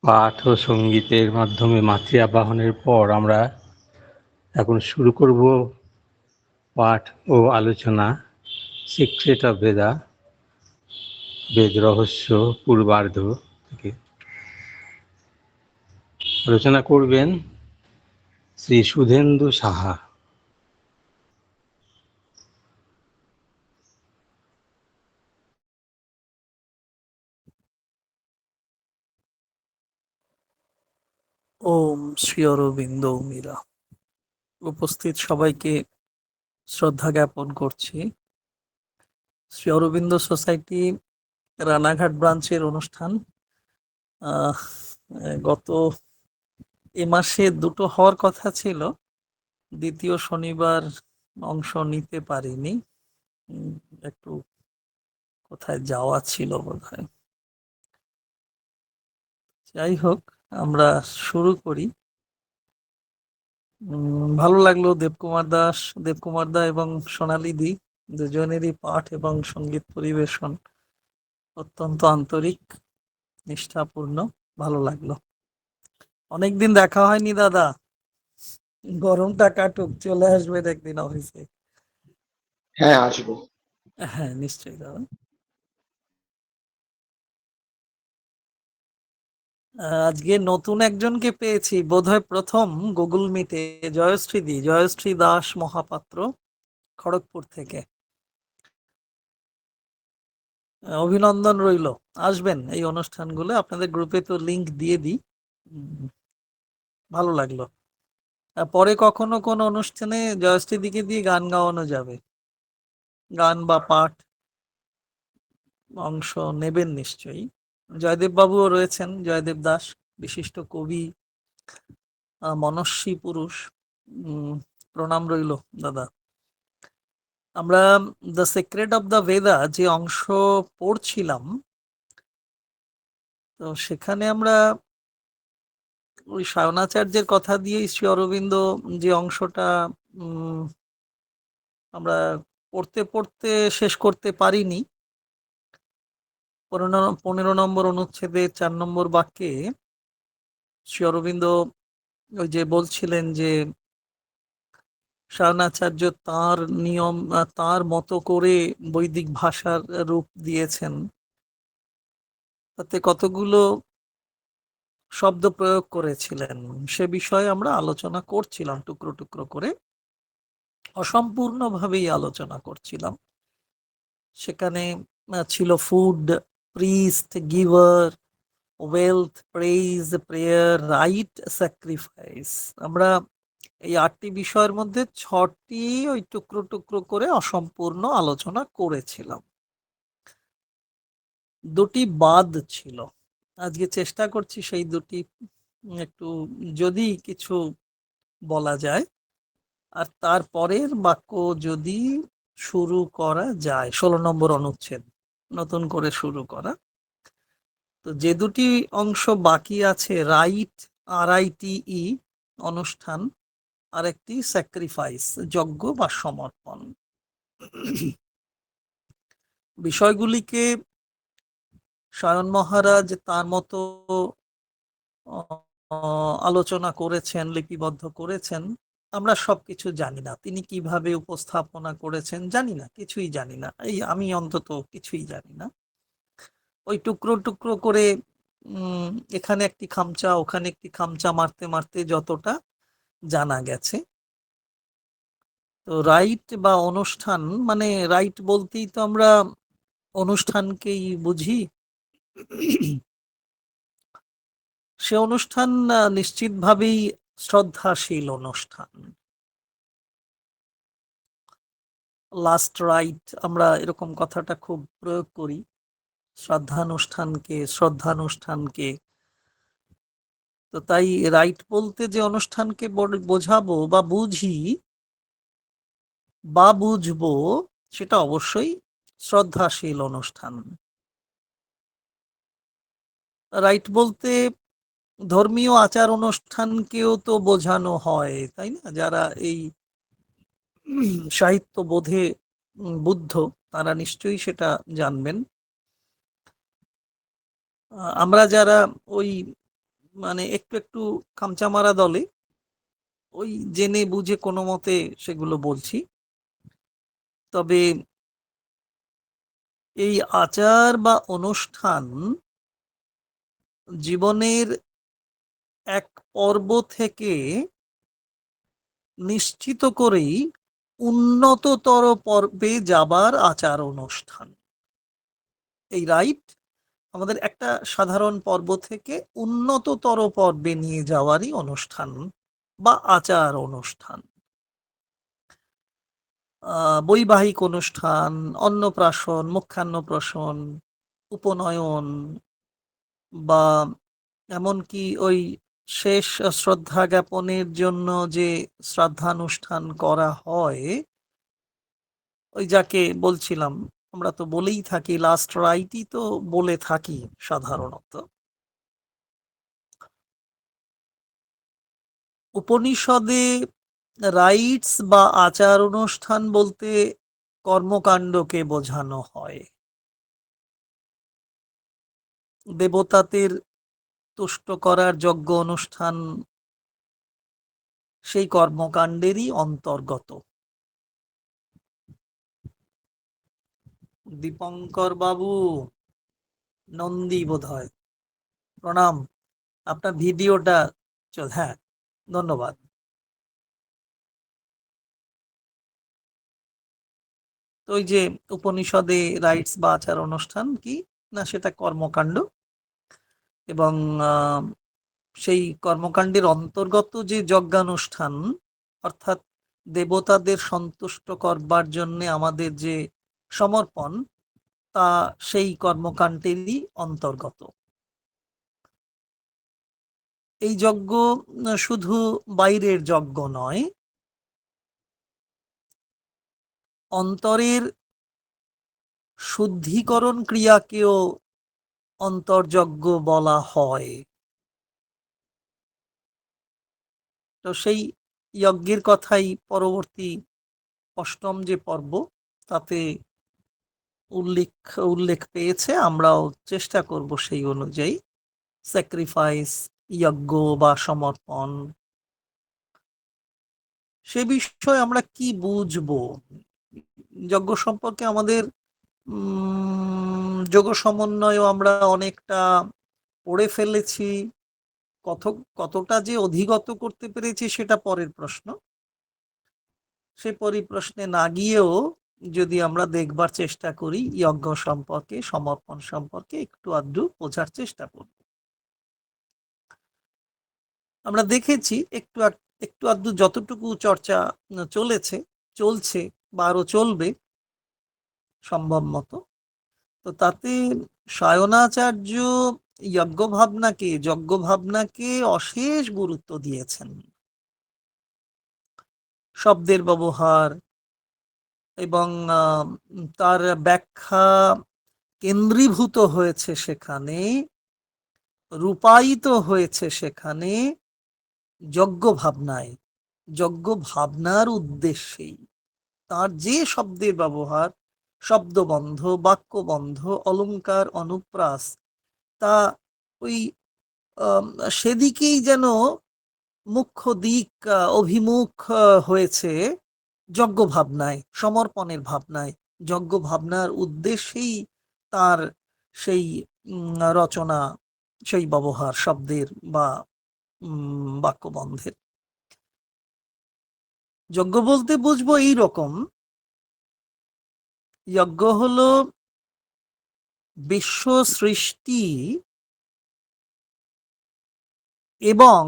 পাঠ ও সঙ্গীতের মাধ্যমে মাতৃ আবাহনের পর আমরা এখন শুরু করব পাঠ ও আলোচনা সিক্রেট অফ বেদা, বেদ রহস্য পূর্বার্ধ থেকে। আলোচনা করবেন শ্রী সুধেন্দু সাহা। ওম শ্রী অরবিন্দ মীরা। উপস্থিত সবাইকে শ্রদ্ধা জ্ঞাপন করছি। শ্রী অরবিন্দ সোসাইটি রানাঘাট ব্রাঞ্চের অনুষ্ঠান গত এ মাসে দুটো হওয়ার কথা ছিল, দ্বিতীয় শনিবার অংশ নিতে পারিনি, একটু কোথায় যাওয়া ছিল বোধহয়। যাই হোক, আমরা শুরু করি। ভালো লাগলো দেবকুমার দা এবং সোনালী দি দুজনেরই পাঠ এবং সঙ্গীত পরিবেশন অত্যন্ত আন্তরিক, নিষ্ঠাপূর্ণ, ভালো লাগলো। অনেকদিন দেখা হয়নি দাদা, গরমটা কাটুক, চলে আসবেন একদিন অফিসে। হ্যাঁ, আসবো। হ্যাঁ, নিশ্চয়ই দাদা। আজকে নতুন একজনকে পেয়েছি, বোধহয় প্রথম গুগল মিটে, জয়শ্রী দাস মহাপাত্র, খড়গপুর থেকে। অভিনন্দন রইল, আসবেন এই অনুষ্ঠানগুলো, আপনাদের গ্রুপে তো লিংক দিয়ে দিই। ভালো লাগলো। পরে কখনো কোন অনুষ্ঠানে জয়শ্রী দিকে দিয়ে গান গাওয়ানো যাবে, গান বা পাঠ অংশ নেবেন নিশ্চয়ই। জয়দেব বাবুও রয়েছেন, জয়দেব দাস, বিশিষ্ট কবি, মনস্বী পুরুষ। প্রণাম রইল দাদা। আমরা দ্য সিক্রেট অফ দ্য বেদা যে অংশ পড়ছিলাম, তো সেখানে আমরা ওই সায়নাচার্যের কথা দিয়ে শ্রী অরবিন্দ যে অংশটা আমরা পড়তে পড়তে শেষ করতে পারিনি, 15 নম্বর অনুচ্ছেদে 4 নম্বর বাক্যে শ্রী অরবিন্দ ওই যে বলছিলেন যে সায়নাচার্য তাঁর নিয়ম, তাঁর মতো করে বৈদিক ভাষার রূপ দিয়েছেন, তাতে কতগুলো শব্দ প্রয়োগ করেছিলেন, সে বিষয়ে আমরা আলোচনা করছিলাম, টুকরো টুকরো করে অসম্পূর্ণভাবেই আলোচনা করছিলাম। সেখানে ছিল food, priest, giver, wealth, praise, prayer, right, sacrifice. আমরা এই 8টি বিষয়ের মধ্যে 6টি ওই টুকরো টুকরো করে অসম্পূর্ণ আলোচনা করেছিলাম, 2টি বাদ ছিল। আজকে চেষ্টা করছি সেই 2টি একটু যদি কিছু বলা যায়, আর তারপরের বাক্য যদি শুরু করা যায়, 16 নম্বর অনুচ্ছেদ নতুন করে শুরু করা। তো যে 2টি অংশ বাকি আছে, রাইট, RITE অনুষ্ঠান, আর একটি স্যাক্রিফাইস, যজ্ঞ বা সমর্পণ। বিষয়গুলিকে সায়ন মহারাজ তার মতো আলোচনা করেছেন, লিপিবদ্ধ করেছেন। আমরা সবকিছু জানি না, তিনি কিভাবে উপস্থাপনা করেছেন জানি না, কিছুই জানি না, এই আমি অন্তত কিছুই জানি না। ওই টুকরো টুকরো করে এখানে একটি খামচা ওখানে একটি খামচা মারতে মারতে যতটা জানা গেছে। তো রাইট বা অনুষ্ঠান, মানে রাইট বলতেই তো আমরা অনুষ্ঠানকেই বুঝি। সে অনুষ্ঠান নিশ্চিতভাবেই শ্রদ্ধাশীল অনুষ্ঠান। লাস্ট রাইট, আমরা এরকম কথাটা খুব প্রয়োগ করি, শ্রদ্ধানুষ্ঠানকে। তো তাই রাইট বলতে যে অনুষ্ঠানকে বোঝাবো বা বুঝি বা বুঝবো, সেটা অবশ্যই শ্রদ্ধাশীল অনুষ্ঠান। রাইট বলতে ধর্মীয় আচার অনুষ্ঠানকেও তো বোঝানো হয়, তাই না? যারা এই সাহিত্য বোধে বুদ্ধ, তারা নিশ্চয়ই সেটা জানবেন। আমরা যারা ওই মানে একটু একটু খামচা মারা দলে, ওই জেনে বুঝে কোনো মতে সেগুলো বলছি। তবে এই আচার বা অনুষ্ঠান জীবনের এক পর্ব থেকে নিশ্চিত করেই উন্নততর পর্বে যাবার আচার অনুষ্ঠান। এই রাইট আমাদের একটা সাধারণ পর্ব থেকে উন্নততর পর্বে নিয়ে যাওয়ারই অনুষ্ঠান বা আচার অনুষ্ঠান। বৈবাহিক অনুষ্ঠান, অন্নপ্রাশন, মুখান্নপ্রাশন, উপনয়ন, বা এমনকি ওই শেষ শ্রদ্ধা জ্ঞাপনের জন্য যে শ্রাদ্ধানুষ্ঠান করা হয়, ওই যাকে বলছিলাম, আমরা তো বলেই থাকি লাস্ট রাইটই তো বলে থাকি সাধারণত। উপনিষদে রাইটস বা আচার অনুষ্ঠান বলতে কর্মকাণ্ডকে বোঝানো হয়। দেবতাদের তুষ্ট করার যজ্ঞ অনুষ্ঠান সেই কর্মকাণ্ডেরই অন্তর্গত। দীপঙ্কর বাবু, নন্দী বোধহয়, প্রণাম। আপনার ভিডিওটা চল, হ্যাঁ, ধন্যবাদ। তো ওই যে উপনিষদে রাইটস বা আচার অনুষ্ঠান কি না, সেটা কর্মকাণ্ড, এবং সেই কর্মকাণ্ডের অন্তর্গত যে যজ্ঞানুষ্ঠান, অর্থাৎ দেবতাদের সন্তুষ্ট করবার জন্য আমাদের যে সমর্পণ, তা সেই কর্মকাণ্ডেরই অন্তর্গত। এই যজ্ঞ শুধু বাইরের যজ্ঞ নয়, অন্তরের শুদ্ধিকরণ ক্রিয়াকেও অন্তর্যজ্ঞ বলা হয়। তো সেই যজ্ঞের কথাই পরবর্তী অষ্টম যে পর্ব, তাতে উল্লেখ উল্লেখ পেয়েছে। আমরাও চেষ্টা করব সেই অনুযায়ী স্যাক্রিফাইস, যজ্ঞ বা সমর্পণ, সে বিষয়ে আমরা কি বুঝবো। যজ্ঞ সম্পর্কে আমাদের যোগ সমন্বয় আমরা অনেকটা পড়ে ফেলেছি। কতটা যে অধিগত করতে পেরেছি সেটা পরের প্রশ্ন। সে পরিপ্রশ্নে না গিয়েও যদি আমরা দেখবার চেষ্টা করি যজ্ঞ সম্পর্কে, সমর্পণ সম্পর্কে একটু আধটু বোঝার চেষ্টা করব। আমরা দেখেছি একটু আধটু যতটুকু চর্চা চলছে বা আরো চলবে সম্ভব মতো, তো তাতে সায়নাচার্য যজ্ঞ ভাবনাকে অশেষ গুরুত্ব দিয়েছেন। শব্দের ব্যবহার এবং তার ব্যাখ্যা কেন্দ্রীভূত হয়েছে সেখানে, রূপায়িত হয়েছে সেখানে যজ্ঞ ভাবনার উদ্দেশ্যেই। তার যে শব্দের ব্যবহার, শব্দবন্ধ, বাক্যবন্ধ, অলংকার, অনুপ্রাস, তা ওই সেদিকেই যেন মুখ্য দিক অভিমুখ হয়েছে যজ্ঞ ভাবনায়, সমর্পণের ভাবনায়। যজ্ঞ ভাবনার উদ্দেশ্যেই তার সেই রচনা, সেই ব্যবহার শব্দের বা বাক্যবন্ধের। যজ্ঞ বলতে বুঝবো এই রকম, যজ্ঞ হলো বিশ্ব সৃষ্টি এবং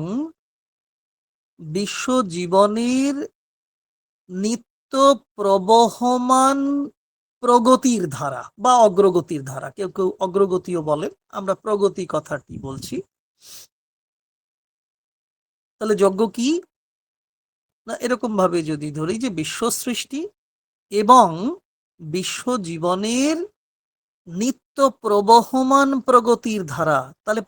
বিশ্ব জীবনের নিত্য প্রবহমান প্রগতির ধারা বা অগ্রগতির ধারা। কেউ কেউ অগ্রগতিও বলেন, আমরা প্রগতি কথাটি বলছি। তাহলে যজ্ঞ কি না, এরকম ভাবে যদি ধরি যে বিশ্ব সৃষ্টি এবং বিশ্ব জীবনের নিত্য প্রবহমান প্রগতির ধারা, তাহলে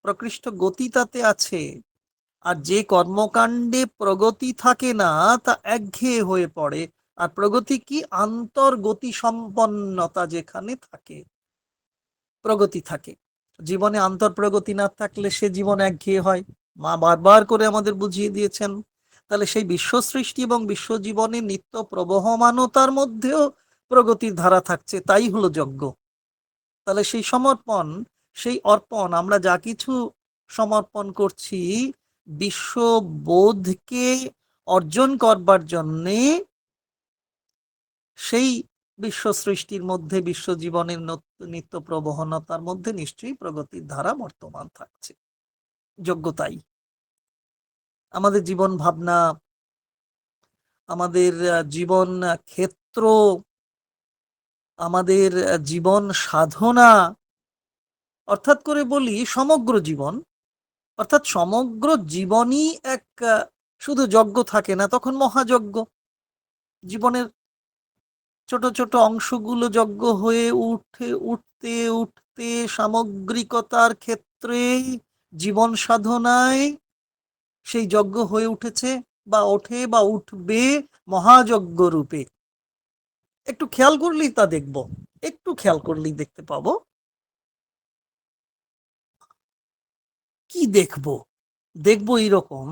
প্রকৃষ্ট গতি তাতে আছে। আর যে কর্মকাণ্ডে প্রগতি থাকে না তা একঘেয়ে হয়ে পড়ে। আর প্রগতি কি, আন্তর্গতি সম্পন্নতা যেখানে থাকে প্রগতি থাকে। জীবনে আন্তঃপ্রগতি না থাকলে সে জীবন একঘেয়ে হয়। মা বারবার করে আমাদের বুঝিয়ে দিয়েছেন। তাহলে সেই বিশ্ব সৃষ্টি এবং বিশ্ব জীবনের নিত্য প্রবহমানতার মধ্যেও প্রগতির ধারা থাকছে, তাই হলো যজ্ঞ। তাহলে সেই সমর্পণ, সেই অর্পণ, আমরা যা কিছু সমর্পণ করছি বিশ্ববোধকে অর্জন করবার জন্যে, সেই বিশ্ব সৃষ্টির মধ্যে, বিশ্ব জীবনের নিত্য প্রবহনতার মধ্যে নিশ্চয়ই প্রগতির ধারা বর্তমান থাকছে। যোগ্যতাই আমাদের জীবন ভাবনা, আমাদের জীবন ক্ষেত্র, আমাদের জীবন সাধনা, অর্থাৎ করে বলি সমগ্র জীবন, অর্থাৎ সমগ্র জীবনই এক শুধু যজ্ঞ থাকে না, তখন মহাযজ্ঞ। জীবনের ছোট ছোট অংশগুলো যজ্ঞ হয়ে উঠতে উঠতে সামগ্রিকতার ক্ষেত্রে জীবন সাধনায় সেই যজ্ঞ হয়ে উঠেছে বা ওঠে বা উঠবে মহাযজ্ঞ রূপে। একটু খেয়াল করলেই তা দেখব, একটু খেয়াল করলেই দেখতে পাবো। কি দেখবো? দেখবো এইরকম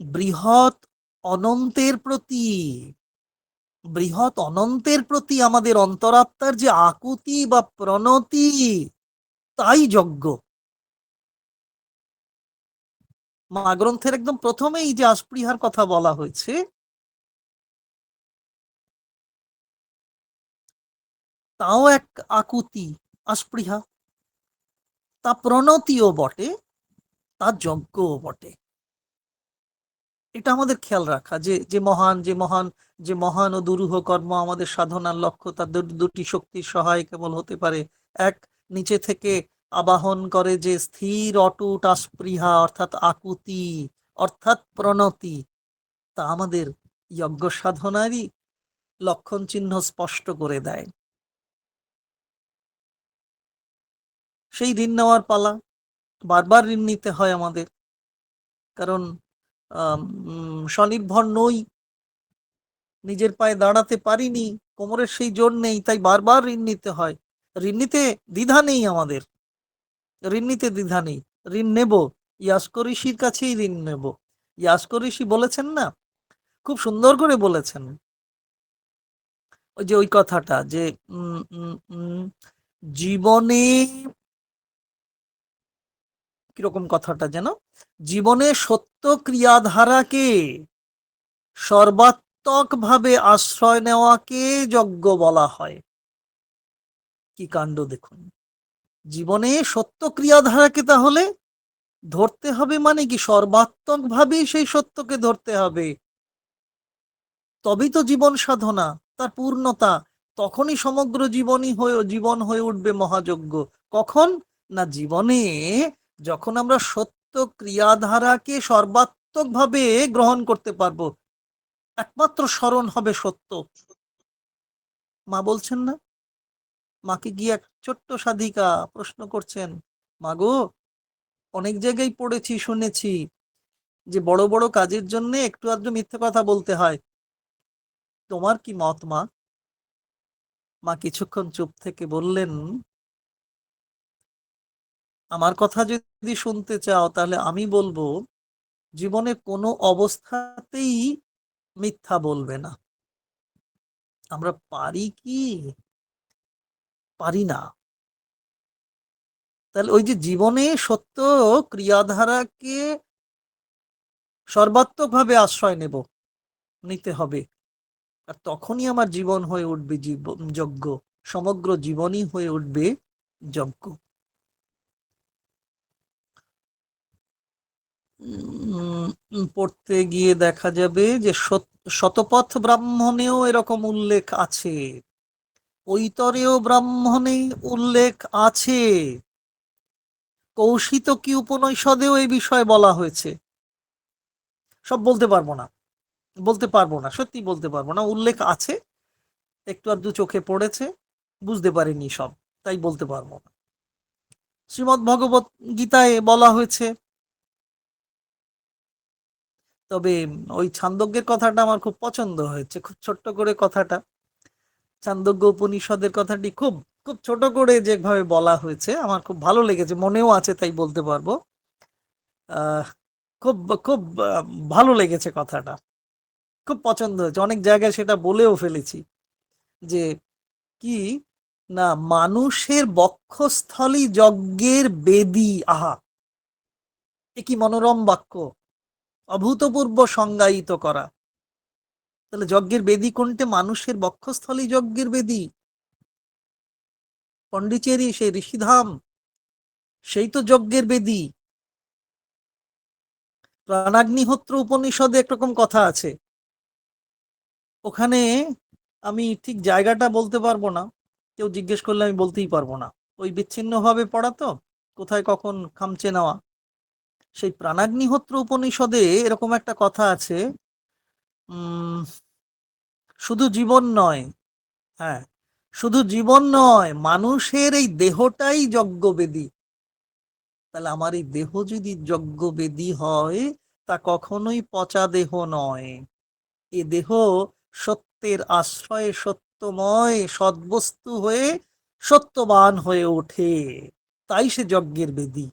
বৃহৎ অনন্তের প্রতি, বৃহৎ অনন্তের প্রতি আমাদের অন্তরাত্মার যে আকুতি বা প্রণতি, তাই যজ্ঞ। মা গ্রন্থের একদম প্রথমেই যে আস্পৃহার কথা বলা হয়েছে, তাও এক আকুতি, আস্পৃহা, তা প্রণতিও বটে, তা যজ্ঞও বটে। এটা আমাদের খেয়াল রাখা যে যে মহান যে মহান যে মহান ও দুরূহ কর্ম আমাদের সাধনার লক্ষ্য, তার দুটি শক্তির সহায় কেবল হতে পারে। এক, নিচে থেকে আবাহন করে যে স্থির অটুট আস্পৃহা অর্থাৎ আকুতি অর্থাৎ প্রণতি, তা আমাদের যজ্ঞ সাধনারই লক্ষণ চিহ্ন স্পষ্ট করে দেয়। সেই ঋণ নেওয়ার পালা, বারবার ঋণ নিতে হয় আমাদের, কারণ স্বনির্ভর নই, নিজের পায়ে দাঁড়াতে পারিনি, কোমরের সেই জোর নেই, তাই বারবার ঋণ নিতে হয়। ঋণ নিতে দ্বিধা নেই আমাদের, ঋণ নিতে দ্বিধা নেই, ঋণ নেব, ইয়াস্ক ঋষির কাছেই ঋণ নেব। ইয়াস্ক ঋষি বলেছেন না, খুব সুন্দর করে বলেছেন, ওই যে ওই কথাটা যে জীবনে, কিরকম কথাটা যেন, জীবনে সত্য ক্রিয়াধারাকে সর্বাত্মক ভাবে আশ্রয় নেওয়াকে যজ্ঞ বলা হয়। কি কাণ্ড দেখুন! জীবনে সত্য ক্রিয়াধারাকে তাহলে ধরতে হবে, মানে কি সর্বাত্মক ভাবে সেই সত্যকে ধরতে হবে, তবেই তো জীবন সাধনা, তার পূর্ণতা। তখনই সমগ্র জীবন হয়ে উঠবে মহাযজ্ঞ। কখন? না জীবনে যখন আমরা সত্য ক্রিয়াধারাকে সর্বাত্মক ভাবে গ্রহণ করতে পারবো, একমাত্র স্মরণ হবে সত্য। মা বলছেন না, মাকে গিয়ে এক ছোট্ট সাধিকা প্রশ্ন করছেন, মাগো, অনেক জায়গায় পড়েছি শুনেছি যে বড় বড় কাজের জন্য একটু আধটু মিথ্যে কথা বলতে হয়, তোমার কি মত মা? মা কিছুক্ষণ চুপ থেকে বললেন, আমার কথা যদি শুনতে চাও তাহলে আমি বলবো, জীবনে কোনো অবস্থাতেই মিথ্যা বলবে না। আমরা পারি কি? পারি না। তাহলে ওই যে জীবনে সত্য ক্রিয়াধারাকে সর্বাত্মক ভাবে আশ্রয় নিতে হবে, আর তখনই আমার জীবন হয়ে উঠবে যজ্ঞ, সমগ্র জীবনই হয়ে উঠবে যজ্ঞ। পড়তে গিয়ে দেখা যাবে যে শতপথ ব্রাহ্মণেও এরকম উল্লেখ আছে, ঐতরেয় ব্রাহ্মণে উল্লেখ আছে, কৌশিতকী উপনিষদেও এই বিষয়ে বলা হয়েছে। সব বলতে পারবো না, সত্যি বলতে পারবো না, উল্লেখ আছে, একটু আধটু চোখে পড়েছে, বুঝতে পারিনি সব, তাই বলতে পারবো না। শ্রীমদ্ ভগবত গীতায় বলা হয়েছে। তবে ওই ছান্দোগ্যের কথাটা আমার খুব পছন্দ হয়েছে, খুব ছোট্ট করে কথাটা, ছান্দোগ্য উপনিষদের কথাটি খুব খুব ছোট করে যেভাবে বলা হয়েছে আমার খুব ভালো লেগেছে, মনেও আছে তাই বলতে পারবো। আহ খুব খুব ভালো লেগেছে কথাটা, খুব পছন্দ হয়েছে, অনেক জায়গায় সেটা বলেও ফেলেছি যে কি না, মানুষের বক্ষস্থলী যজ্ঞের বেদী। আহা, এ কি মনোরম বাক্য, অভূতপূর্ব সংজ্ঞায়িত করা। তাহলে যজ্ঞের বেদী কোনটে? মানুষের বক্ষস্থলী যজ্ঞের বেদী। পন্ডিচেরি সেই ঋষিধাম, সেই তো যজ্ঞের বেদী। প্রাণাগ্নিহোত্র উপনিষদে একরকম কথা আছে, ওখানে আমি ঠিক জায়গাটা বলতে পারবো না, কেউ জিজ্ঞেস করলে আমি বলতেই পারবো না, ওই বিচ্ছিন্ন ভাবে পড়া তো, কোথায় কখন খামচে নেওয়া। সেই প্রাণাগ্নিহোত্র উপনিষদে এরকম একটা কথা আছে, উম শুধু জীবন নয়, হ্যাঁ, শুধু জীবন নয়, মানুষের এই দেহটাই যজ্ঞবেদী। তাহলে আমার এই দেহ যদি যজ্ঞবেদী হয়, তা কখনোই পচা দেহ নয়। এ দেহ সত্যের আশ্রয়ে সত্যময় সদ্বস্তু হয়ে সত্যবান হয়ে ওঠে, তাই সে যজ্ঞের বেদী।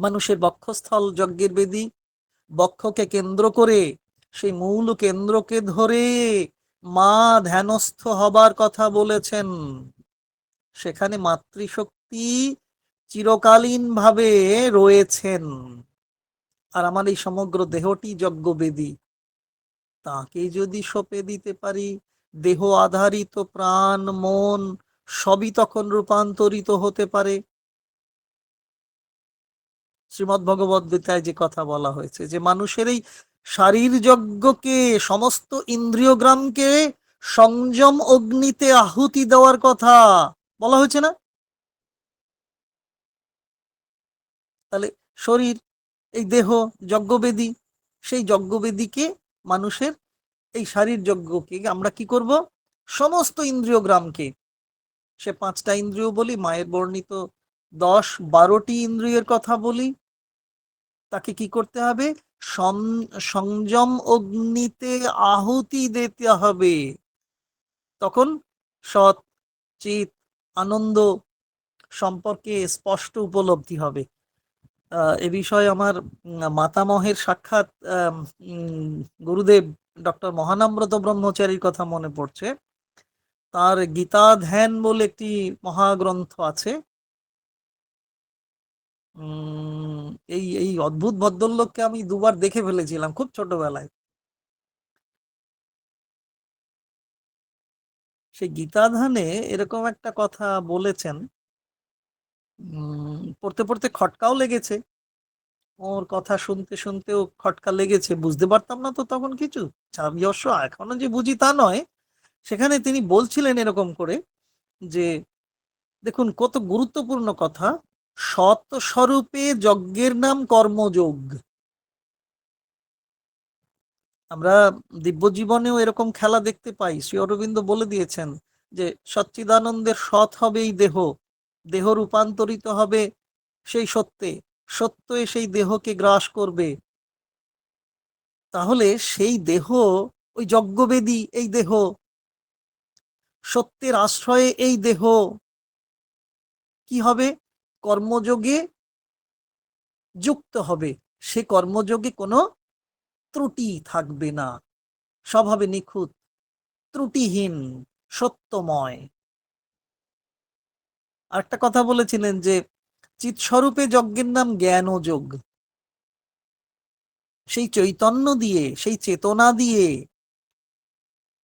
মানুষের বক্ষস্থল যজ্ঞের বেদী। বক্ষকে কেন্দ্র করে, সেই মূল কেন্দ্রকে ধরে মা ধ্যানস্থ হবার কথা বলেছেন। সেখানে মাতৃশক্তি চিরকালীন ভাবে রয়েছেন। আর আমার এই সমগ্র দেহটি যজ্ঞবেদী। তাকে যদি সঁপে দিতে পারি, দেহ আধারিত প্রাণ মন সবই তখন রূপান্তরিত হতে পারে। শ্রীমদ্ ভগবদ গীতায় যে কথা বলা হয়েছে যে মানুষের এই শারীর যজ্ঞকে, সমস্ত ইন্দ্রিয়গ্রামকে সংযম অগ্নিতে আহুতি দেওয়ার কথা বলা হয়েছে না? তাহলে শরীর, এই দেহ যজ্ঞবেদী, সেই যজ্ঞবেদীকে মানুষের এই শারীর যজ্ঞকে আমরা কি করব? সমস্ত ইন্দ্রিয়গ্রামকে, সে 5টা ইন্দ্রিয় বলি, মায়ের বর্ণিত 10-12টি ইন্দ্রিয়ের কথা বলি, তাকে কি করতে হবে? সংযম অগ্নিতে আহুতি দিতে হবে। তখন সৎ চিত আনন্দ সম্পর্কে স্পষ্ট উপলব্ধি হবে। এ বিষয়ে আমার মাতামহের সাক্ষাৎ গুরুদেব ডক্টর মহানাম্রত ব্রহ্মচারীর কথা মনে পড়ছে। তার গীতা ধ্যান বলে একটি মহাগ্রন্থ আছে। এই এই অদ্ভুত ভদ্রলোককে আমি দুবার দেখে ফেলেছিলাম খুব ছোটবেলায়। সেই গীতা ধ্যানে এরকম একটা কথা বলেছেন, পড়তে পড়তে খটকাও লেগেছে, ওর কথা শুনতে শুনতেও খটকা লেগেছে, বুঝতে পারতাম না তো তখন কিছু, অবশ্য এখনো যে বুঝি তা নয়। সেখানে তিনি বলছিলেন এরকম করে যে দেখুন কত গুরুত্বপূর্ণ কথা, সৎ স্বরূপে যজ্ঞের নাম কর্মযোগ। আমরা দিব্য জীবনেও এরকম খেলা দেখতে পাই। শ্রী অরবিন্দ বলে দিয়েছেন যে সচ্চিদানন্দের সৎ হবে এই দেহ, দেহ রূপান্তরিত হবে সেই সত্যে, সত্য সেই দেহকে গ্রাস করবে। তাহলে সেই দেহ ওই যজ্ঞবেদী, এই দেহ সত্যের আশ্রয়ে, এই দেহ কি হবে? কর্মযোগে যুক্ত হবে। সে কর্মযোগে কোনো ত্রুটি থাকবে না, সব হবে নিখুঁত, ত্রুটিহীন, সত্যময়। আরেকটা কথা বলেছিলেন যে চিৎস্বরূপে যজ্ঞের নাম জ্ঞান ও যোগ। সেই চৈতন্য দিয়ে, সেই চেতনা দিয়ে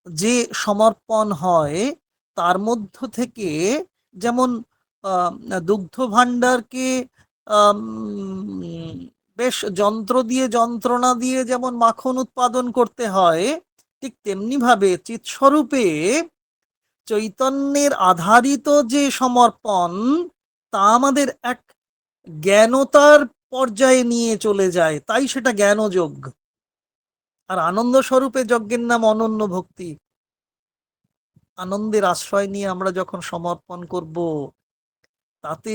যে সমর্পণ হয়, তার মধ্য থেকে যেমন দুগ্ধ ভাণ্ডারকে বেশ যন্ত্র দিয়ে, যন্ত্রণা দিয়ে যেমন মাখন উৎপাদন করতে হয়, ঠিক তেমনি ভাবে চিৎস্বরূপে চৈতন্যের আধারিত যে সমর্পণ, তা আমাদের এক জ্ঞানতার পর্যায়ে নিয়ে চলে যায়, তাই সেটা জ্ঞানযোগ। আর আনন্দ স্বরূপে যজ্ঞের নাম অনন্য ভক্তি। আনন্দের আশ্রয় নিয়ে আমরা যখন সমর্পণ করব, তাতে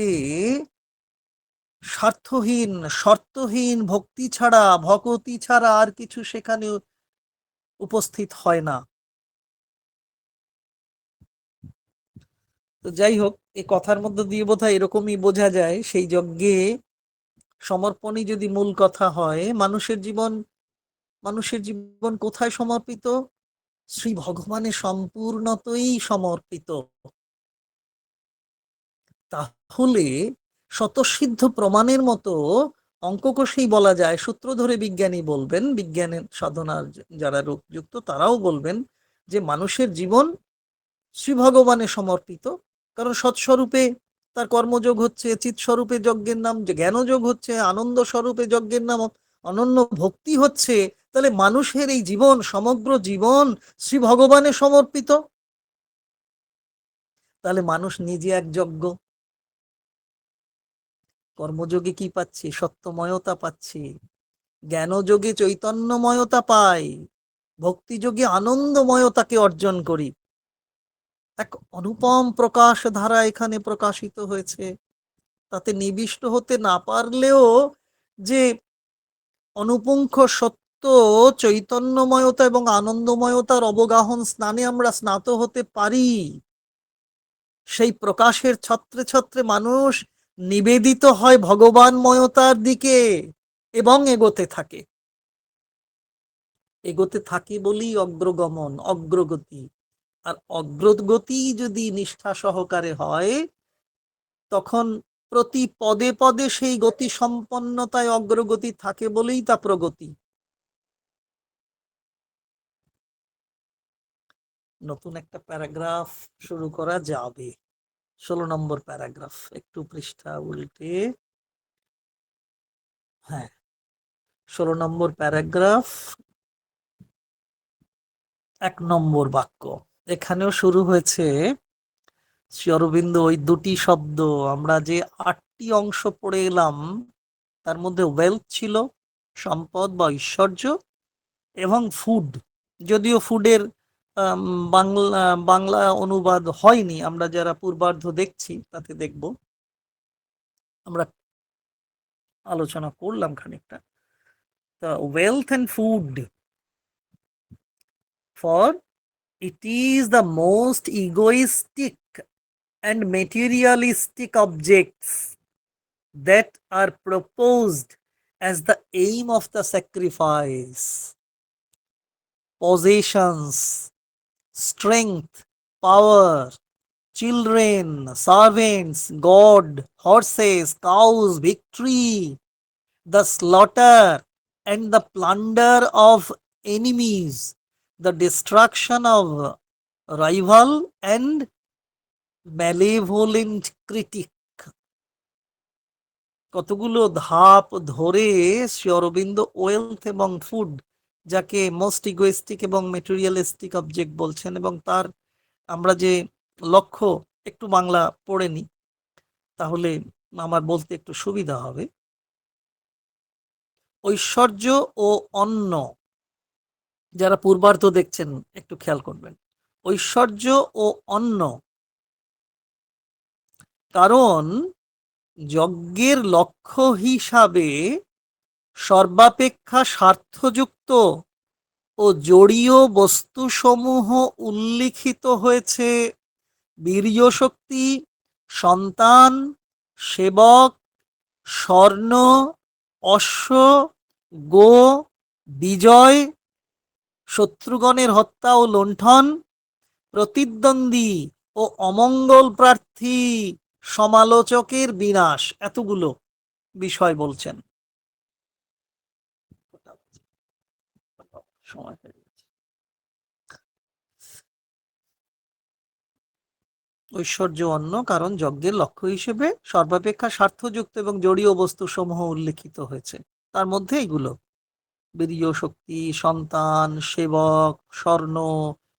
স্বার্থহীন শর্তহীন ভক্তি ছাড়া, ভকতি ছাড়া আর কিছু সেখানে উপস্থিত হয় না। তো যাই হোক, এই কথার মধ্যে দিয়ে বোধহয় এরকমই বোঝা যায়, সেই যজ্ঞে সমর্পণই যদি মূল কথা হয়, মানুষের জীবন কোথায় সমর্পিত? শ্রী ভগবানের সম্পূর্ণতই সমর্পিত। তাহলে স্বতঃসিদ্ধ প্রমাণের মতো অঙ্ক কষেই বলা যায়, সূত্র ধরে বিজ্ঞানী বলবেন, বিজ্ঞানের সাধনার যারা যুক্ত তারাও বলবেন যে মানুষের জীবন শ্রী ভগবানে সমর্পিত। কারণ সৎস্বরূপে তার কর্মযোগ হচ্ছে, চিৎ স্বরূপে যজ্ঞের নাম জ্ঞানযোগ হচ্ছে, আনন্দ স্বরূপে যজ্ঞের নাম অনন্য ভক্তি হচ্ছে। তাহলে মানুষের এই জীবন, সমগ্র জীবন শ্রী ভগবানে সমর্পিত। তাহলে মানুষ নিজে এক যজ্ঞ। কর্মযোগে কি পাচ্ছি? সত্যময়তা পাচ্ছি। জ্ঞানযোগে চৈতন্যময়তা পাই। ভক্তিযোগে আনন্দময়তাকে অর্জন করি। এক অনুপম প্রকাশ ধারা এখানে প্রকাশিত হয়েছে। তাতে নিবিষ্ট হতে না পারলেও যে অনুপুঙ্খ সত্য চৈতন্যময়তা এবং আনন্দময়তার অবগাহন স্নানে আমরা স্নাত হতে পারি, সেই প্রকাশের ছত্রে ছত্রে মানুষ নিবেদিত হয় ভগবানময়তার দিকে এবং এগোতে থাকে। এগোতে থাকে বলেই অগ্রগমন, অগ্রগতি। আর অগ্রগতি যদি নিষ্ঠা সহকারে হয়, তখন প্রতি পদে পদে সেই গতি সম্পন্নতায় অগ্রগতি থাকে বলেই তা প্রগতি। নতুন একটা প্যারাগ্রাফ শুরু করা যাবে। 16 নম্বর প্যারাগ্রাফ, একটু পৃষ্ঠা উল্টে। হ্যাঁ, 16 নম্বর প্যারাগ্রাফ, 1 নম্বর বাক্য। এখানেও শুরু হয়েছে শ্রী অরবিন্দ ওই দুটি শব্দ, আমরা যে 8টি অংশ পড়ে এলাম তার মধ্যে ওয়েলথ ছিল, সম্পদ বা ঐশ্বর্য, এবং ফুড। যদিও ফুডের বাংলা বাংলা অনুবাদ হয়নি, আমরা যারা পূর্বার্ধ দেখছি তাতে দেখব, আমরা আলোচনা করলাম খানিকটা। তা wealth and food, for it is the most egoistic and materialistic objects that are proposed as the aim of the sacrifice. Possessions, strength, power, children, servants, God, horses, cows, victory, the slaughter and the plunder of enemies, the destruction of rival and malevolent critic। কতগুলো ধাপ ধরে Shri Aurobindo wealth এবং food, যাকে most egoistic এবং materialistic object বলছেন, এবং তার আমরা যে লক্ষ্য, একটু বাংলা পড়ে নি তাহলে আমার বলতে একটু সুবিধা হবে। ঐশ্বর্য ও অন্ন, যারা পূর্বার্ধ দেখছেন একটু খেয়াল করবেন, ঐশ্বর্য ও অন্ন। কারণ যজ্ঞের লক্ষ্য হিসাবে সর্বাপেক্ষা স্বার্থযুক্ত ও জড়ীয় বস্তুসমূহ উল্লিখিত হয়েছে বীর্য শক্তি, সন্তান, সেবক, স্বর্ণ, অশ্ব, গো, বিজয়, শত্রুগণের হত্যা ও লুণ্ঠন, প্রতিদ্বন্দ্বী ও অমঙ্গল প্রার্থী সমালোচকের বিনাশ। এতগুলো বিষয় বলছেন। সময় হয়ে গেছে। ঐশ্বর্য অন্ন, কারণ যজ্ঞের লক্ষ্য হিসেবে সর্বাপেক্ষা স্বার্থযুক্ত এবং জড়ীয় বস্তু সমূহ উল্লেখিত হয়েছে। তার মধ্যে এগুলো বীর্য শক্তি, সন্তান, সেবক, স্বর্ণ,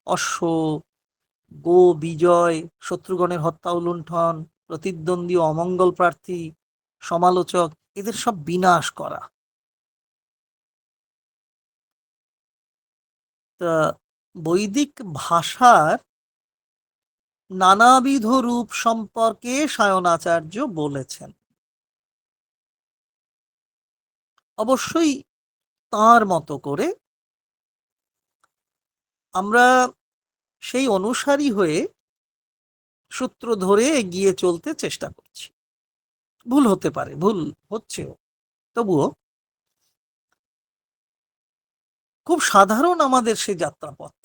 অশ্ব, গো, বিজয়, শত্রুগণের হত্যা ও লুণ্ঠন, প্রতিদ্বন্দ্বী ও অমঙ্গল প্রার্থী, সমালোচক, এদের সব বিনাশ করা। তা বৈদিক ভাষার নানাবিধ রূপ সম্পর্কে সায়নাচার্য বলেছেন। অবশ্যই তার মতো করে আমরা সেই অনুসারী হয়ে সূত্র ধরে এগিয়ে চলতে চেষ্টা করছি। ভুল হতে পারে, ভুল হচ্ছেও, তবুও খুব সাধারণ আমাদের সেই যাত্রাপথ।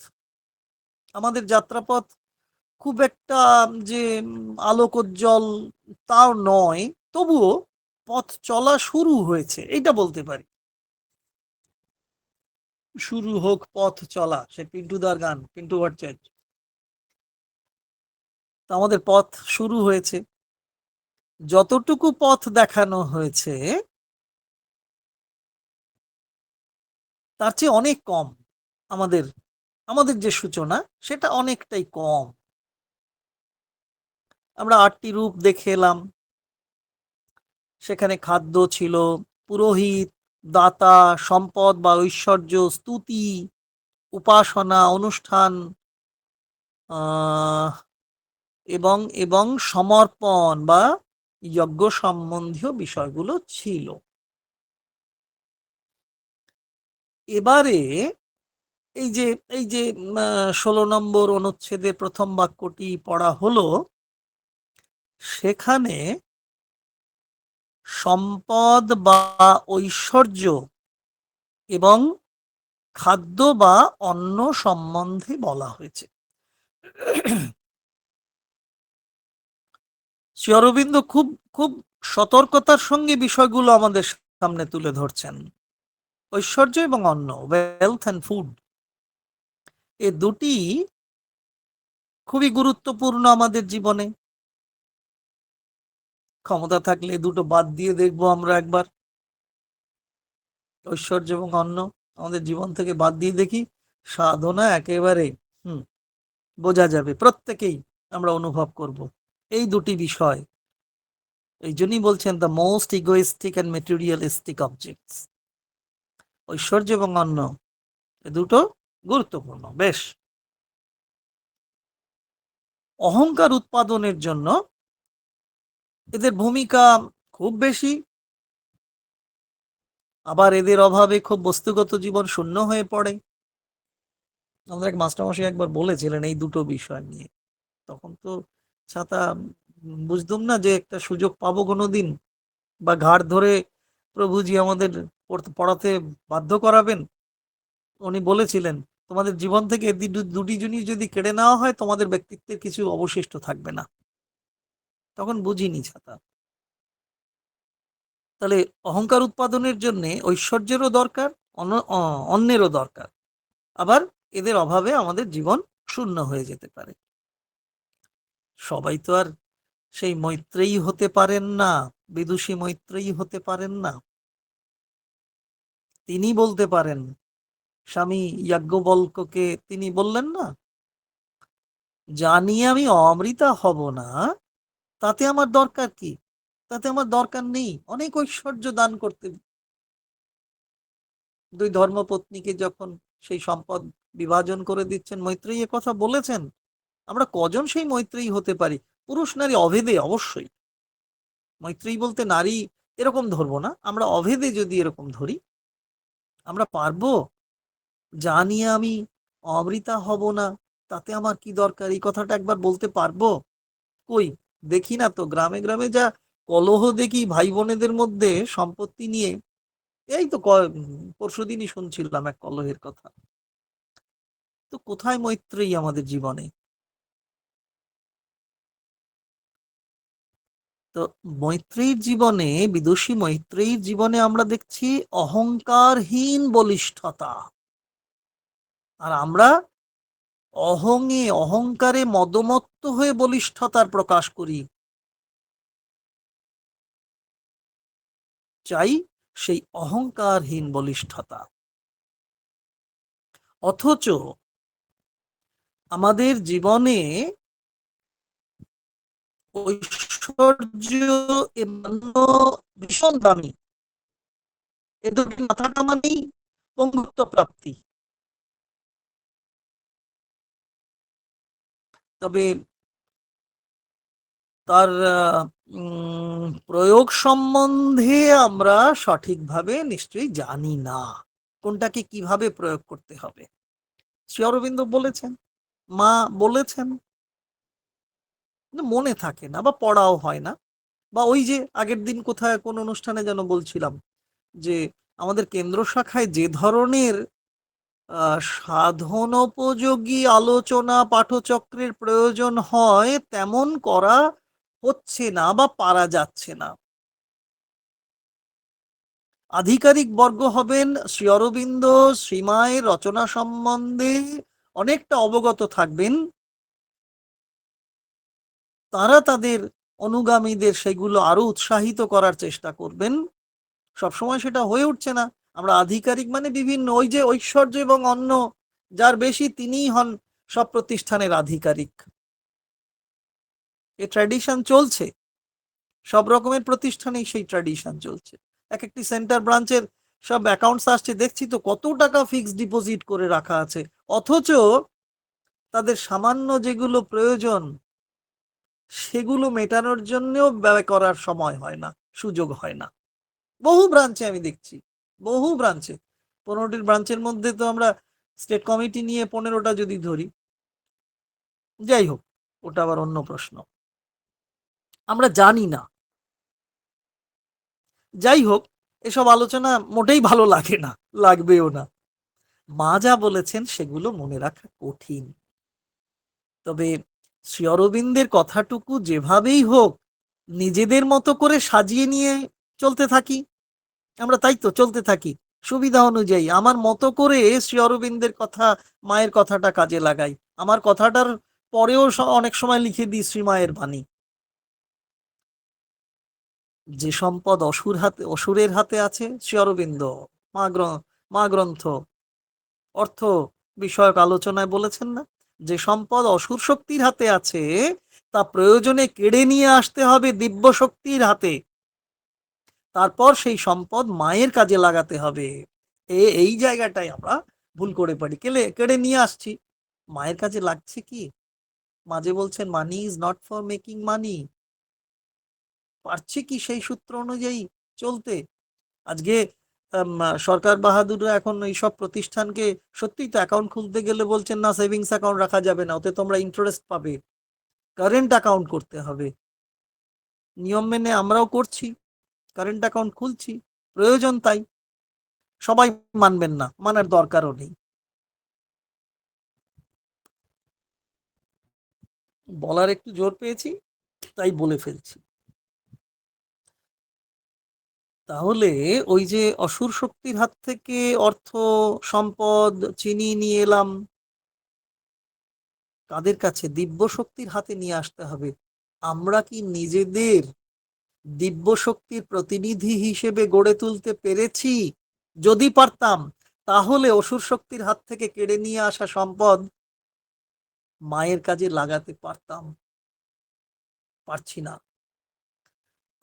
আমাদের যাত্রাপথ খুব একটা যে আলোকোজ্জ্বল তাও নয়, তবুও পথ চলা শুরু হয়েছে, এটা বলতে পারি। শুরু হোক পথ চলা, সে পিন্টুদার গান, পিন্টু ভট্টাচার্য। তো আমাদের পথ শুরু হয়েছে। যতটুকু পথ দেখানো হয়েছে তার চেয়ে অনেক কম। আমাদের আমাদের যে সূচনা সেটা অনেকটাই কম। আমরা 8টি রূপ দেখে এলাম। সেখানে খাদ্য ছিল, পুরোহিত, দাতা, সম্পদ বা ঐশ্বর্য, স্তুতি, উপাসনা, অনুষ্ঠান, এবং এবং সমর্পণ বা যজ্ঞ সম্বন্ধীয় বিষয়গুলো ছিল। এবারে এই যে এই যে 16 নম্বর অনুচ্ছেদের প্রথম বাক্যটি পড়া হলো, সেখানে সম্পদ বা ঐশ্বর্য এবং খাদ্য বা অন্ন সম্বন্ধে বলা হয়েছে। শ্রী অরবিন্দ খুব খুব সতর্কতার সঙ্গে বিষয়গুলো আমাদের সামনে তুলে ধরছেন। ঐশ্বর্য এবং অন্ন, ওয়েলথ অ্যান্ড ফুড, এ দুটি খুবই গুরুত্বপূর্ণ আমাদের জীবনে। ক্ষমতা থাকলে দুটো বাদ দিয়ে দেখবো আমরা একবার, ঐশ্বর্য এবং অন্ন আমাদের জীবন থেকে বাদ দিয়ে দেখি, সাধনা একেবারে বোঝা যাবে, প্রত্যেকেই আমরা অনুভব করব এই দুটি বিষয়। এই জন্যই বলছেন the most egoistic and materialistic objects, ঐশ্বর্য এবং অন্ন এ দুটো গুরুত্বপূর্ণ। বেশ, অহংকার উৎপাদনের জন্য এদের ভূমিকা খুব বেশি। আবার এদের অভাবে খুব বস্তুগত জীবন শূন্য হয়ে পড়ে। আমাদের এক মাস্টারমশাই একবার বলেছিলেন এই দুটো বিষয় নিয়ে। তখন তো ছাতা বুঝতাম না যে একটা সুযোগ পাবো কোনোদিন, বা ঘাড় ধরে প্রভুজি আমাদের পড়াতে বাধ্য করাবেন। উনি বলেছিলেন, তোমাদের জীবন থেকে দুটি জিনিস যদি কেড়ে নেওয়া হয়, তোমাদের ব্যক্তিত্বের কিছু অবশিষ্ট থাকবে না। তখন বুঝিনি ছাতা। তাহলে অহংকার উৎপাদনের জন্য ঐশ্বর্যেরও দরকার, অন্যেরও দরকার। আবার এদের অভাবে আমাদের জীবন শূন্য হয়ে যেতে পারে। সবাই তো আর সেই মৈত্রেয়ী হতে পারেন না, বিদুষী মৈত্রেয়ী হতে পারেন না। তিনি বলতে পারেন, স্বামী যাজ্ঞবল্ক্যকে তিনি বললেন না, জানি আমি অমৃতা হব না, তাতে আমার দরকার কি? তাতে আমার দরকার নেই অনেক ঐশ্বর্য দান করতে। দুই ধর্মপত্নীকে যখন সেই সম্পদ বিভাজন করে দিচ্ছেন, মৈত্রেয়ী কথা বলেছেন। আমরা কজন সেই মৈত্রেয়ী হতে পারি? পুরুষ নারী অভেদে অবশ্যই। মৈত্রেয়ী বলতে নারী এরকম ধরবো না, আমরা অভেদে যদি এরকম ধরি, আমরা পারবো? জানি আমি অমৃতা হব না, তাতে আমার কি দরকার, এই কথাটা একবার বলতে পারবো? কই, দেখি না তো। গ্রামে গ্রামে যা কলহ দেখি ভাই বোনেদের মধ্যে সম্পত্তি নিয়ে, এই তো পরশুদিনই শুনছিলাম এক কলহের কথা। তো কোথায় মৈত্রেয়ী আমাদের জীবনে? তো মৈত্রেয়ীর জীবনে, বিদুষী মৈত্রেয়ীর জীবনে আমরা দেখছি অহংকারহীন বলিষ্ঠতা। আর আমরা অহংকারে মদমত্ত হয়ে বলিষ্ঠতার প্রকাশ করি। চাই সেই অহংকারহীন বলিষ্ঠতা। অথচ আমাদের জীবনে ঐশ্বর্য এবং ভীষণ দামি, এ দুটি না থাকা মানেই পঙ্গুত্ব প্রাপ্তি। তবে তার প্রয়োগ সম্বন্ধে আমরা সঠিকভাবে নিশ্চয়ই জানি না, কোনটাকে কিভাবে প্রয়োগ করতে হবে। শ্রী অরবিন্দ বলেছেন, মা বলেছেন, কিন্তু মনে থাকে না বা পড়াও হয় না। বা ওই যে আগের দিন কোথায় কোন অনুষ্ঠানে যেন বলছিলাম যে আমাদের কেন্দ্র শাখায় যে ধরনের সাধনোপযোগী আলোচনা পাঠচক্রের প্রয়োজন হয় তেমন করা হচ্ছে না বা পারা যাচ্ছে না। আধিকারিক বর্গ হবেন শ্রী অরবিন্দ শ্রীমায়ের রচনা সম্বন্ধে অনেকটা অবগত থাকবেন, তারা তাদের অনুগামীদের সেগুলো আরো উৎসাহিত করার চেষ্টা করবেন। সবসময় সেটা হয়ে উঠছে না। আমরা আধিকারিক মানে বিভিন্ন ওই যে ঐশ্বর্য এবং অন্য যার বেশি তিনিই হন সব প্রতিষ্ঠানের আধিকারিক। এই ট্র্যাডিশন চলছে, সব রকমের প্রতিষ্ঠানেই সেই ট্র্যাডিশন চলছে। এক একটি সেন্টার ব্রাঞ্চের সব অ্যাকাউন্টস আসছে, দেখছি তো কত টাকা ফিক্সড ডিপোজিট করে রাখা আছে, অথচ তাদের সামান্য যেগুলো প্রয়োজন সেগুলো মেটানোর জন্যও ব্যয় করার সময় হয় না, সুযোগ হয় না। বহু ব্রাঞ্চে আমি দেখছি, বহু ব্রাঞ্চে 15টি ব্রাঞ্চের মধ্যে তো আমরা স্টেট কমিটি নিয়ে 15টা যদি ধরি, যাই হোক ওটা আবার অন্য প্রশ্ন, আমরা জানি না। যাই হোক, এসব আলোচনা মোটেই ভালো লাগে না, লাগবেও না। মা যা বলেছেন সেগুলো মনে রাখা কঠিন। তবে শ্রী অরবিন্দের কথাটুকু যেভাবেই হোক নিজেদের মতো করে সাজিয়ে নিয়ে চলতে থাকি। আমরা তাই তো চলতে থাকি সুবিধা অনুযায়ী, আমার মতো করে শ্রী অরবিন্দের কথা, মায়ের কথাটা কাজে লাগাই। আমার কথাটার পরেও অনেক সময় লিখে দিই শ্রীমায়ের বাণী। যে সম্পদ অসুরের হাতে আছে শ্রী অরবিন্দ মা গ্রন্থ অর্থ বিষয়ক আলোচনায় বলেছেন না, যে সম্পদ অসুর শক্তির হাতে আছে তা প্রয়োজনে কেড়ে নিয়ে আসতে হবে দিব্য শক্তির হাতে, তারপর সেই সম্পদ মায়ের কাজে লাগাতে হবে। এই জায়গাটাই আমরা ভুল করে পারি, কেড়ে নিয়ে আসছি, মায়ের কাজে লাগছে কি? মাঝে বলছেন money is not for making মানি, পারছে কি সেই সূত্র অনুযায়ী চলতে? আজকে সরকার বাহাদুর এখন এইসব প্রতিষ্ঠানকে সত্যিই তো অ্যাকাউন্ট খুলতে গেলে বলছেন না সেভিংস অ্যাকাউন্ট রাখা যাবে না, ওতে তোমরা ইন্টারেস্ট পাবে, কারেন্ট অ্যাকাউন্ট করতে হবে। নিয়ম মেনে আমরাও করছি, কারেন্ট অ্যাকাউন্ট খুলছি, প্রয়োজন তাই। সবাই মানবেন না, মানার দরকারও নেই। বলার একটু জোর পেয়েছি তাই বলে ফেলছি। তাহলে ওই যে অসুর শক্তির হাত থেকে অর্থ সম্পদ চিনিয়ে নিয়ে এলাম, কাদের কাছে? দিব্য শক্তির হাতে নিয়ে আসতে হবে। আমরা কি নিজেদের দিব্য শক্তির প্রতিনিধি হিসেবে গড়ে তুলতে পেরেছি? যদি পারতাম তাহলে অসুর শক্তির হাত থেকে কেড়ে নিয়ে আসা সম্পদ মায়ের কাজে লাগাতে পারতাম, পারছি না।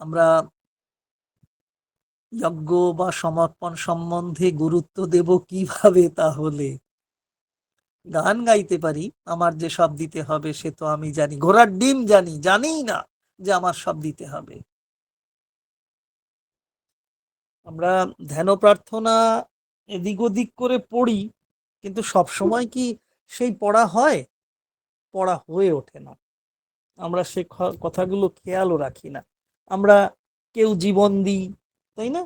আমরা যজ্ঞ বা সমর্পণ সম্বন্ধে গুরুত্ব দেব কিভাবে? তাহলে গান গাইতে পারি, আমার যে সব দিতে হবে সে তো আমি জানি, ঘোড়ার ডিম জানি, জানি না যে আমার সব দিতে হবে। আমরা ধ্যান প্রার্থনা এদিক ওদিক করে পড়ি, কিন্তু সব সময় কি সেই পড়া হয়? পড়া হয়ে ওঠে না। আমরা সে কথাগুলো খেয়ালও রাখি না। আমরা কেউ জীবন দিই, তাই না?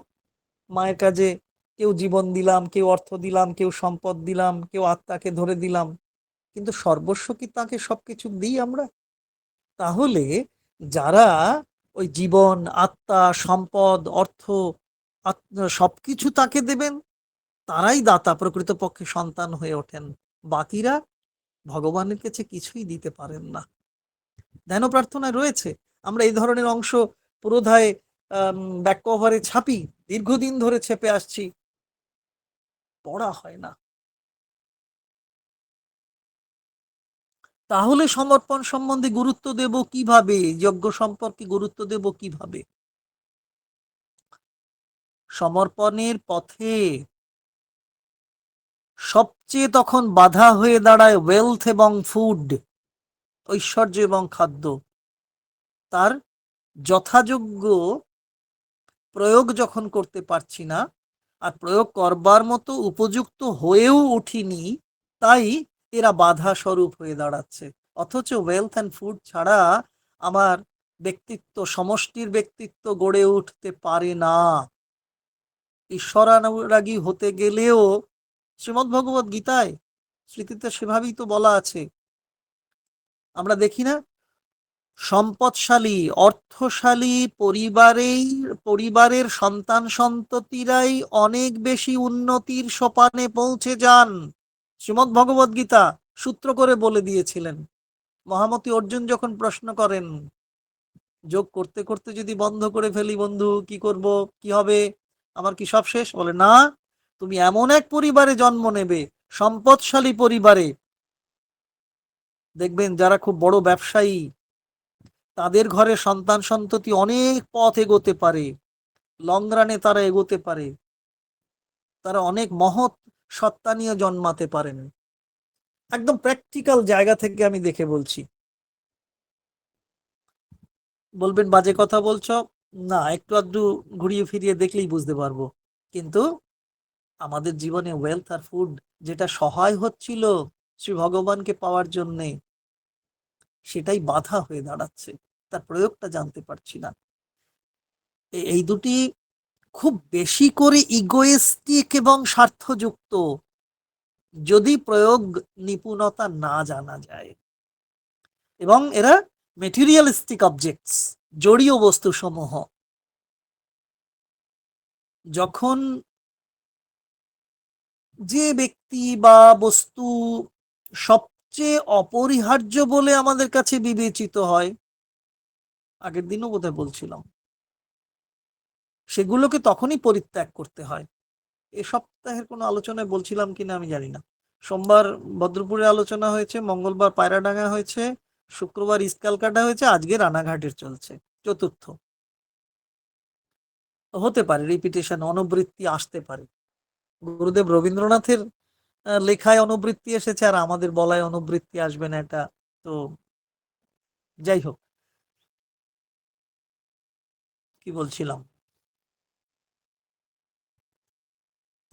মায়ের কাজে কেউ জীবন দিলাম, কেউ অর্থ দিলাম, কেউ সম্পদ দিলাম, কেউ আত্মাকে ধরে দিলাম, কিন্তু সর্বস্ব কি তাকে সবকিছু দিই আমরা? তাহলে যারা ওই জীবন, আত্মা, সম্পদ, অর্থ সবকিছু তাকে দেবেন, তারাই দাতা, প্রকৃতপক্ষে সন্তান হয়ে ওঠেন। বাকিরা ভগবানের কাছে কিছুই দিতে পারেন না। ধ্যান প্রার্থনায় রয়েছে, আমরা এই ধরনের অংশ পুরোধায় ব্যাক কভারে ছাপি, দীর্ঘদিন ধরে ছেপে আসছি, পড়া হয় না। তাহলে সমর্পণ সম্বন্ধে গুরুত্ব দেব কিভাবে? যজ্ঞ সম্পর্কে গুরুত্ব দেব কিভাবে? সমর্পণের পথে সবচেয়ে তখন বাধা হয়ে দাঁড়ায় ওয়েলথ এবং ফুড, ঐশ্বর্য এবং খাদ্য। তার যথাযোগ্য প্রয়োগ যখন করতে পারছি না, আর প্রয়োগ করবার মতো উপযুক্ত হয়েও উঠিনি, তাই এরা বাধা স্বরূপ হয়ে দাঁড়াচ্ছে। অথচ ওয়েলথ অ্যান্ড ফুড ছাড়া আমার ব্যক্তিত্ব, সমষ্টির ব্যক্তিত্ব গড়ে উঠতে পারে না। ঈশ্বরানুরাগী হতে গেলেও শ্রীমদ্ ভগবত গীতায় স্মৃতিতে সেভাবেই তো বলা আছে। আমরা দেখি না, সম্পদশালী অর্থশালী পরিবারের সন্তান সন্ততিরাই অনেক বেশি উন্নতির সোপানে পৌঁছে যান। শ্রীমদ্ ভগবত গীতা সূত্র করে বলে দিয়েছিলেন। মহামতি অর্জুন যখন প্রশ্ন করেন, যোগ করতে করতে যদি বন্ধ করে ফেলি বন্ধু, কি করব, কি হবে, আমার কি সব শেষ? বলে না, তুমি এমন এক পরিবারে জন্ম নেবে, সম্পদশালী পরিবারে, দেখবেন যারা খুব বড় ব্যবসায়ী, তাদের ঘরে সন্তান সন্ততি অনেক পথ এগোতে পারে, লং রানে তারা এগোতে পারে, তারা অনেক মহৎ সত্তা নিয়ে জন্মাতে পারেন। একদম প্র্যাকটিক্যাল জায়গা থেকে আমি দেখে বলছি। বলবেন বাজে কথা বলছো, না, একটু আধটু ঘুরিয়ে ফিরিয়ে দেখলেই বুঝতে পারবো। কিন্তু আমাদের জীবনে ওয়েলথ আর ফুড যেটা সহায় হচ্ছিল শ্রী ভগবানকে পাওয়ার জন্যে, সেটাই বাধা হয়ে দাঁড়াচ্ছে, তার প্রয়োগটা জানতে পারছি না। এই দুটি খুব বেশি করে ইগোয়েস্টিক এবং স্বার্থযুক্ত, যদি প্রয়োগ নিপুণতা না জানা যায়। এবং এরা মেটেরিয়ালিস্টিক অবজেক্টস, জড়ীয় বস্তু সমূহ। যখন যে ব্যক্তি বা বস্তু সবচেয়ে অপরিহার্য বলে আমাদের কাছে বিবেচিত হয়, আগের দিনও বোধহয় বলছিলাম, সেগুলোকে তখনই পরিত্যাগ করতে হয়। এ সপ্তাহের কোনো আলোচনায় বলছিলাম কিনা আমি জানি না। সোমবার ভদ্রপুরে আলোচনা হয়েছে, মঙ্গলবার পায়রাডাঙ্গা হয়েছে, শুক্রবার ইস্কালকাটা হয়েছে, আজকে রানাঘাটের চলছে চতুর্থ। হতে পারে রিপিটেশন, অনুবৃত্তি আসতে পারে। গুরুদেব রবীন্দ্রনাথের লেখায় অনুবৃত্তি এসেছে, আর আমাদের বলায় অনুবৃত্তি আসবে না, এটা তো যাই হোক। কি বলছিলাম?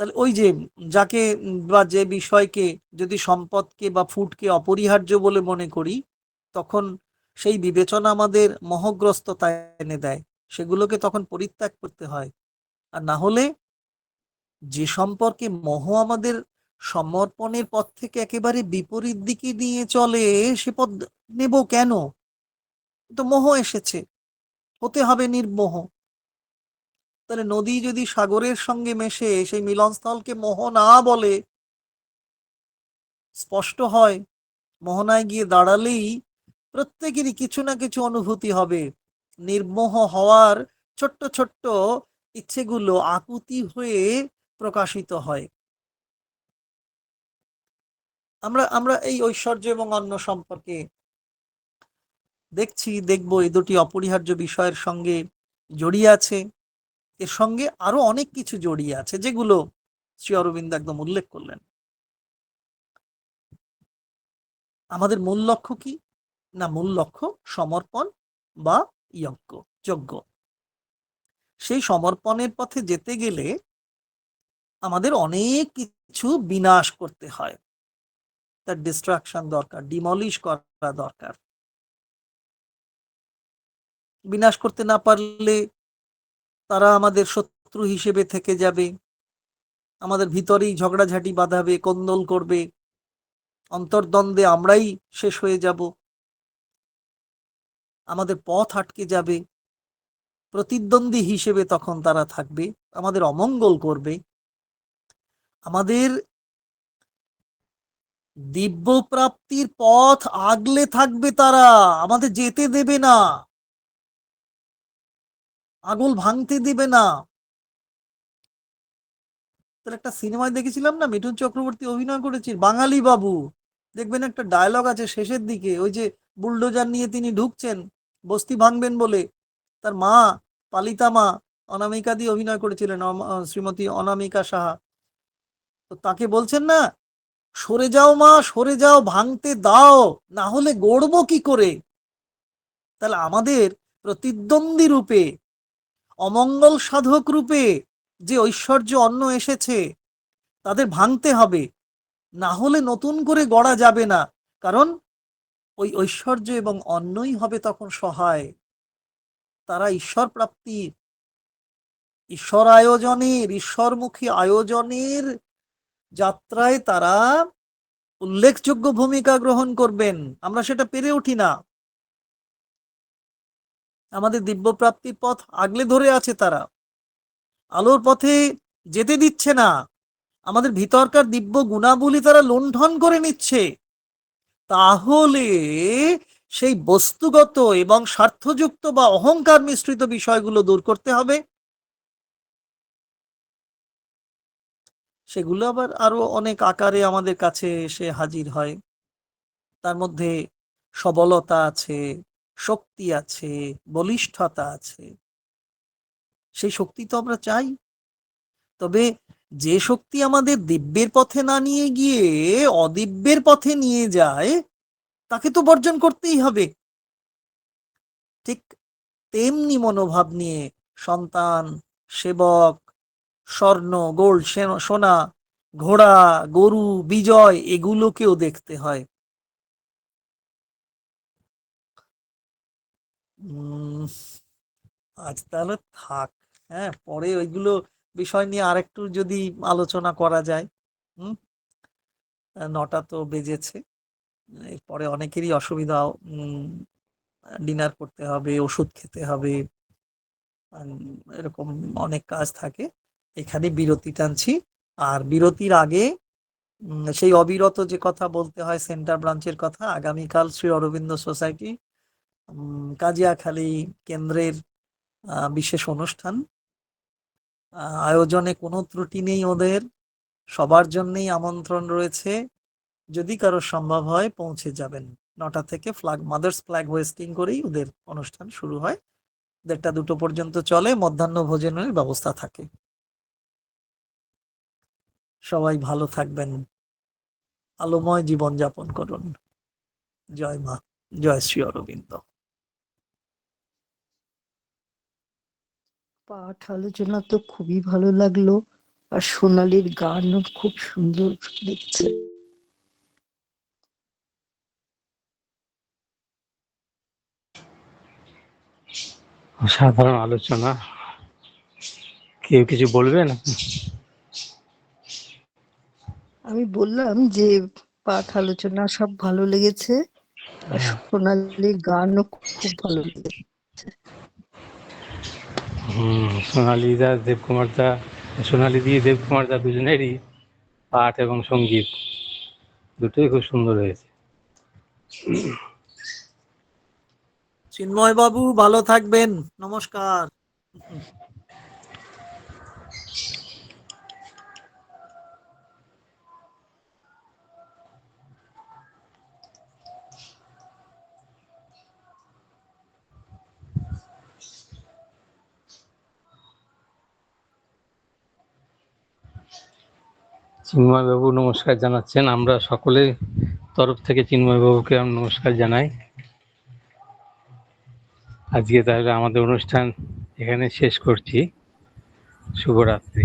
তাহলে ওই যে যাকে বা যে বিষয়কে যদি সম্পদকে বা ফুডকে অপরিহার্য বলে মনে করি, তখন সেই বিবেচনা আমাদের মোহগ্রস্ততা এনে দেয়, সেগুলোকে তখন পরিত্যাগ করতে হয়। আর না হলে যে সম্পর্কে মোহ আমাদের সমর্পণের পথ থেকে একেবারে বিপরীত দিকে নিয়ে চলে, সে পথ নেব কেন? তো মোহ এসেছে, হতে হবে নির্মোহ। তাহলে নদী যদি সাগরের সঙ্গে মেশে সেই মিলনস্থলকে মোহ না বলে, স্পষ্ট হয় মোহনায় গিয়ে দাঁড়ালেই প্রত্যেকেরই কিছু না কিছু অনুভূতি হবে। নির্মোহ হওয়ার ছোট্ট ছোট্ট ইচ্ছেগুলো আকুতি হয়ে প্রকাশিত হয়। আমরা আমরা এই ঐশ্বর্য এবং অন্য সম্পর্কে দেখবো, এই দুটি অপরিহার্য বিষয়ের সঙ্গে জড়িয়ে আছে। এর সঙ্গে আরো অনেক কিছু জড়িয়ে আছে, যেগুলো শ্রী অরবিন্দ একদম উল্লেখ করলেন। আমাদের মূল লক্ষ্য কি? না, মূল লক্ষ্য সমর্পণ বা যজ্ঞ। সেই সমর্পণের পথে যেতে গেলে আমাদের অনেক কিছু বিনাশ করতে হয়, তার ডিস্ট্রাকশন দরকার, ডিমলিশ করা দরকার। বিনাশ করতে না পারলে তারা আমাদের শত্রু হিসেবে থেকে যাবে, আমাদের ভিতরেই ঝগড়াঝাটি বাঁধাবে, কোন্দল করবে, অন্তর্দ্বন্দ্বে আমরাই শেষ হয়ে যাব, আমাদের পথ আটকে যাবে, প্রতিদ্বন্দ্বী হিসেবে তখন তারা থাকবে, আমাদের অমঙ্গল করবে। আমাদের দিব্য প্রাপ্তির পথ আগলে থাকবে তারা, আমাদের যেতে দেবে না, আগল ভাঙতে দেবে না। তাহলে একটা সিনেমায় দেখেছিলাম না, মিঠুন চক্রবর্তী অভিনয় করেছে বাঙালি বাবু, দেখবেন একটা ডায়লগ আছে শেষের দিকে, ওই যে বুলডোজার নিয়ে তিনি ঢুকছেন বস্তি ভাঙবেন বলে, তার মা, পালিতা মা অনামিকা দিয়ে অভিনয় করেছিলেন, শ্রীমতী অনামিকা সাহা। তো তাকে বলছেন না, সরে যাও মা, সরে যাও, ভাঙতে দাও, না হলে গড়বো কি করে। তাহলে আমাদের প্রতিদ্বন্দ্বী রূপে, অমঙ্গল সাধক রূপে যে ঐশ্বর্য অন্ন এসেছে, তাদের ভাঙতে হবে, না হলে নতুন করে গড়া যাবে না। কারণ ওই ঐশ্বর্য এবং অন্যই হবে তখন সহায়। তারা ঈশ্বর প্রাপ্তির, ঈশ্বর আয়োজনের, ঈশ্বরমুখী আয়োজনের যাত্রায় তারা উল্লেখযোগ্য ভূমিকা গ্রহণ করবেন। আমরা সেটা পেরে উঠি না। আমাদের দিব্য প্রাপ্তির পথ আগলে ধরে আছে তারা, আলোর পথে যেতে দিচ্ছে না। আমাদের ভিতরকার দিব্য গুণাবলী তারা লুণ্ঠন করে নিচ্ছে। তাহলে সেই বস্তুগত এবং স্বার্থযুক্ত বা অহংকার মিশ্রিত বিষয়গুলো দূর করতে হবে। সেগুলো আবার আরো অনেক আকারে আমাদের কাছে এসে হাজির হয়। তার মধ্যে সবলতা আছে, শক্তি আছে, বলিষ্ঠতা আছে। সেই শক্তি তো আমরা চাই। তবে যে শক্তি আমাদের দিব্যের পথে না নিয়ে গিয়ে অদিব্যের পথে নিয়ে যায়, তাকে তো বর্জন করতেই হবে। ঠিক তেমনি মনোভাব নিয়ে সন্তান, সেবক, স্বর্ণ, গোল্ড, সোনা, ঘোড়া, গরু, বিজয় এগুলোকেও দেখতে হয়। আজ তাহলে থাক। হ্যাঁ, পরে ওইগুলো বিষয় নিয়ে আরেকটু যদি আলোচনা করা যায়। হুম, 9টা তো বেজেছে। এরপরে অনেকেরই অসুবিধা, ডিনার করতে হবে, ওষুধ খেতে হবে, এরকম অনেক কাজ থাকে। এখানে বিরতি টানছি। আর বিরতির আগে সেই অবিরত যে কথা বলতে হয়, সেন্টার ব্রাঞ্চের কথা, আগামীকাল শ্রী অরবিন্দ সোসাইটি কাজিয়াখালী কেন্দ্রের বিশেষ অনুষ্ঠান। আয়োজনে কোনো ত্রুটি নেই ওদের, সবার জন্যই আমন্ত্রণ রয়েছে। যদি কারো সম্ভব হয় পৌঁছে যাবেন। 9টা থেকে মাদার্স ফ্ল্যাগ হোয়েস্টিং করেই ওদের অনুষ্ঠান শুরু হয়। 1:30-2টো পর্যন্ত চলে, মধ্যাহ্ন ভোজনের ব্যবস্থা থাকে। সবাই ভালো থাকবেন, আলোময় জীবন যাপন করুন। জয় মা, জয় শ্রী অরবিন্দ। পাঠ আলোচনা তো খুবই ভালো লাগলো, আর সোনালীর গানও খুব সুন্দর লিখছে। সাধারণ আলোচনা। কেউ কিছু বলবেন? আমি বললাম যে পাঠ আলোচনা সব ভালো লেগেছে, আর সোনালীর গানও খুব ভালো লেগেছে। সোনালী দা, দেবকুমার দা, সোনালী দিয়ে দেবকুমার দা দুজনেরই পাঠ এবং সঙ্গীত দুটোই খুব সুন্দর হয়েছে। চিন্ময় বাবু ভালো থাকবেন, নমস্কার। চিন্ময়বাবু নমস্কার জানাচ্ছেন, আমরা সকলের তরফ থেকে চিন্ময়বাবুকে আমি নমস্কার জানাই। আজকে তাহলে আমাদের অনুষ্ঠান এখানে শেষ করছি। শুভরাত্রি।